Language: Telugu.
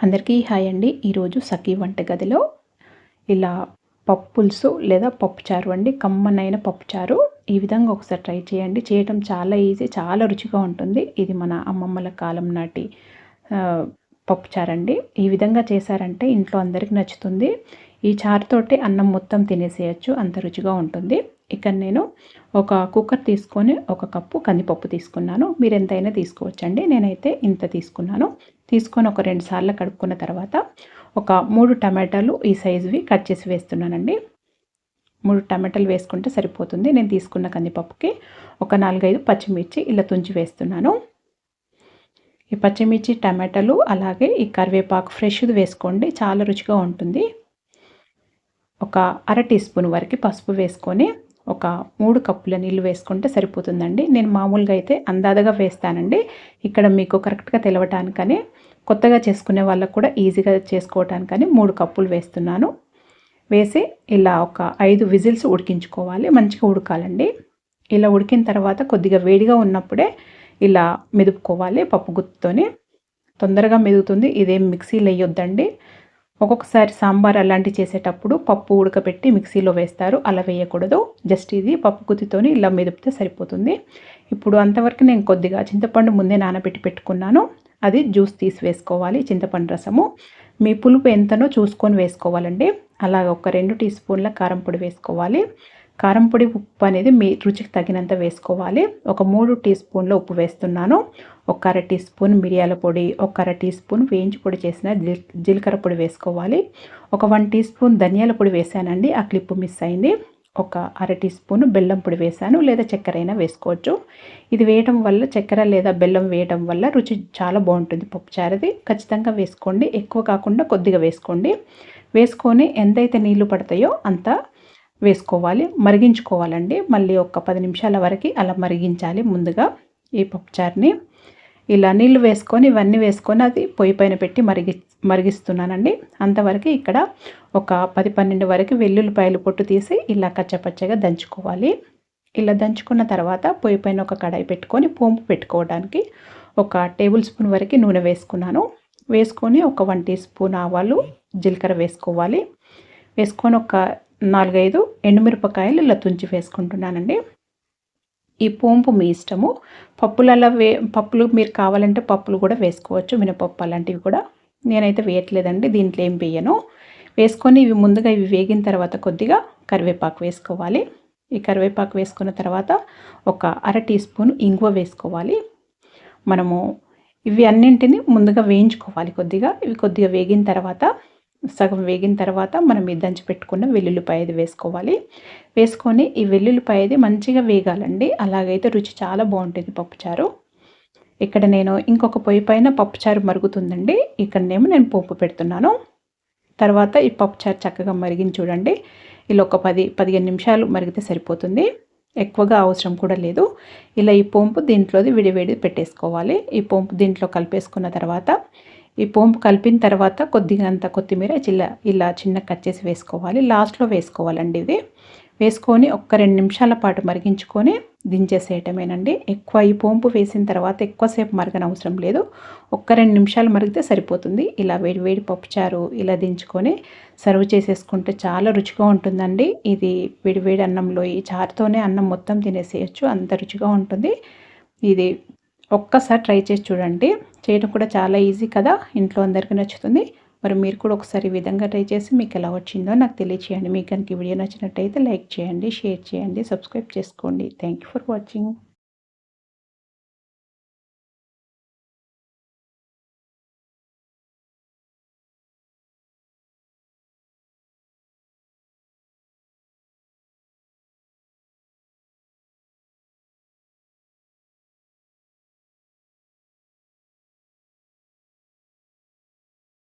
అందరికీ హాయ్ అండి. ఈరోజు సఖీ వంటగదిలో ఇలా పప్పు పులుసు లేదా పప్పుచారు అండి. కమ్మనైన పప్పుచారు ఈ విధంగా ఒకసారి ట్రై చేయండి. చేయటం చాలా ఈజీ, చాలా రుచిగా ఉంటుంది. ఇది మన అమ్మమ్మల కాలం నాటి పప్పుచారు అండి. ఈ విధంగా చేశారంటే ఇంట్లో అందరికి నచ్చుతుంది. ఈ చారుతోటి అన్నం మొత్తం తినేసేయచ్చు, అంత రుచిగా ఉంటుంది. ఇక్కడ నేను ఒక కుక్కర్ తీసుకొని 1 కప్పు కందిపప్పు తీసుకున్నాను. మీరు ఎంతైనా తీసుకోవచ్చండి. నేనైతే ఇంత తీసుకున్నాను. తీసుకొని ఒక 2 సార్లు కడుక్కున్న తర్వాత ఒక 3 టమాటాలు ఈ సైజువి కట్ చేసి వేస్తున్నానండి. 3 టమాటాలు వేసుకుంటే సరిపోతుంది. నేను తీసుకున్న కందిపప్పుకి ఒక 4-5 పచ్చిమిర్చి ఇలా తుంచి వేస్తున్నాను. ఈ పచ్చిమిర్చి, టమాటాలు అలాగే ఈ కరివేపాకు ఫ్రెష్ది వేసుకోండి, చాలా రుచిగా ఉంటుంది. ఒక అర టీ స్పూన్ వరకు పసుపు వేసుకొని ఒక 3 కప్పుల నీళ్ళు వేసుకుంటే సరిపోతుందండి. నేను మామూలుగా అయితే అందాజగా వేస్తానండి. ఇక్కడ మీకు కరెక్ట్గా తెలవటానికని, కొత్తగా చేసుకునే వాళ్ళకు కూడా ఈజీగా చేసుకోవటానికని 3 కప్పులు వేస్తున్నాను. వేసి ఇలా ఒక 5 విజిల్స్ ఉడికించుకోవాలి. మంచిగా ఉడకాలండి. ఇలా ఉడికిన తర్వాత కొద్దిగా వేడిగా ఉన్నప్పుడే ఇలా మెదుపుకోవాలి పప్పు గుత్తితోని. తొందరగా మెదుగుతుంది. ఇదేం మిక్సీలో వేయొద్దండి. ఒక్కొక్కసారి సాంబార్ అలాంటివి చేసేటప్పుడు పప్పు ఉడకబెట్టి మిక్సీలో వేస్తారు, అలా వేయకూడదు. జస్ట్ ఇది పప్పు గుత్తితోని ఇలా మెదిపితే సరిపోతుంది. ఇప్పుడు అంతవరకు నేను కొద్దిగా చింతపండు ముందే నానబెట్టి పెట్టుకున్నాను. అది జ్యూస్ తీసి వేసుకోవాలి, చింతపండు రసము. మీ పులుపు ఎంతనో చూసుకొని వేసుకోవాలండి. అలాగే ఒక 2 టీ స్పూన్ల కారం పొడి వేసుకోవాలి. కారం పొడి, ఉప్పు అనేది మీ రుచికి తగినంత వేసుకోవాలి. ఒక 3 టీ స్పూన్ల ఉప్పు వేస్తున్నాను. ఒక అర టీ స్పూన్ మిరియాల పొడి, ఒక అర టీ స్పూన్ వేయించి పొడి చేసిన జీలకర్ర పొడి వేసుకోవాలి. ఒక 1 టీ స్పూన్ ధనియాల పొడి వేసానండి, ఆ క్లిప్ మిస్ అయింది. ఒక అర టీ స్పూన్ బెల్లం పొడి వేసాను, లేదా చక్కెర అయినా వేసుకోవచ్చు. ఇది వేయడం వల్ల, చక్కెర లేదా బెల్లం వేయడం వల్ల రుచి చాలా బాగుంటుంది పప్పుచారుది. ఖచ్చితంగా వేసుకోండి, ఎక్కువ కాకుండా కొద్దిగా వేసుకోండి. వేసుకొని ఎంతైతే నీళ్లు పడతాయో అంత వేసుకోవాలి. మరిగించుకోవాలండి. మళ్ళీ ఒక 10 నిమిషాల వరకు అలా మరిగించాలి. ముందుగా ఈ పప్పుచారుని ఇలా నీళ్లు వేసుకొని, ఇవన్నీ వేసుకొని అది పొయ్యి పైన పెట్టి మరిగిస్తున్నానండి. అంతవరకు ఇక్కడ ఒక 10-12 వరకు వెల్లుల్లిపాయలు పొట్టు తీసి ఇలా కచ్చపచ్చగా దంచుకోవాలి. ఇలా దంచుకున్న తర్వాత పొయ్యి పైన ఒక కడాయి పెట్టుకొని పోంపు పెట్టుకోవడానికి ఒక టేబుల్ స్పూన్ వరకు నూనె వేసుకున్నాను. వేసుకొని ఒక 1 టీ స్పూన్ ఆవాలు, జీలకర్ర వేసుకోవాలి. వేసుకొని ఒక 4-5 ఎండుమిరపకాయలు ఇలా తుంచి వేసుకుంటున్నానండి. ఈ పోంపు మీ ఇష్టము. పప్పులు మీరు కావాలంటే పప్పులు కూడా వేసుకోవచ్చు, మినపప్పు అలాంటివి కూడా. నేనైతే వేయట్లేదండి, దీంట్లో ఏం వేయను. వేసుకొని ఇవి ముందుగా వేగిన తర్వాత కొద్దిగా కరివేపాకు వేసుకోవాలి. ఈ కరివేపాకు వేసుకున్న తర్వాత ఒక అర టీ స్పూన్ ఇంగువ వేసుకోవాలి. మనము ఇవి అన్నింటినీ ముందుగా వేయించుకోవాలి కొద్దిగా. ఇవి కొద్దిగా వేగిన తర్వాత, సగం వేగిన తర్వాత మనం ఈ దంచి పెట్టుకున్న వెల్లుల్లిపాయది వేసుకోవాలి. వేసుకొని ఈ వెల్లుల్లిపాయది మంచిగా వేగాలండి. అలాగైతే రుచి చాలా బాగుంటుంది పప్పుచారు. ఇక్కడ నేను ఇంకొక పొయ్యి పైన పప్పుచారు మరుగుతుందండి. ఇక్కడనేమో నేను పోపు పెడుతున్నాను. తర్వాత ఈ పప్పుచారు చక్కగా మరిగించి చూడండి. ఇలా ఒక 10-15 నిమిషాలు మరిగితే సరిపోతుంది. ఎక్కువగా అవసరం కూడా లేదు. ఇలా ఈ పోంపు దీంట్లోది విడివేడి పెట్టేసుకోవాలి. ఈ పోంపు దీంట్లో కలిపేసుకున్న తర్వాత, ఈ పోంపు కలిపిన తర్వాత కొద్దిగా అంత కొత్తిమీర ఇలా చిన్న కట్ చేసి వేసుకోవాలి. లాస్ట్లో వేసుకోవాలండి ఇది. వేసుకొని ఒక 2 నిమిషాల పాటు మరిగించుకొని దించేసేయటమేనండి. ఎక్కువ ఈ పోంపు వేసిన తర్వాత ఎక్కువసేపు మరగనవసరం లేదు. ఒక్క 2 నిమిషాలు మరిగితే సరిపోతుంది. ఇలా వేడి పప్పుచారు ఇలా దించుకొని సర్వ్ చేసేసుకుంటే చాలా రుచిగా ఉంటుందండి. ఇది వేడి అన్నంలో ఈ చారుతోనే అన్నం మొత్తం తినేసేయచ్చు, అంత రుచిగా ఉంటుంది. ఇది ఒక్కసారి ట్రై చేసి చూడండి. చేయడం కూడా చాలా ఈజీ కదా, ఇంట్లో అందరికీ నచ్చుతుంది. మరి మీరు కూడా ఒకసారి ఈ విధంగా ట్రై చేసి మీకు ఎలా వచ్చిందో నాకు తెలియచేయండి. మీకు కనుక ఈ వీడియో నచ్చినట్టయితే లైక్ చేయండి, షేర్ చేయండి, సబ్స్క్రైబ్ చేసుకోండి. Thank you for watching.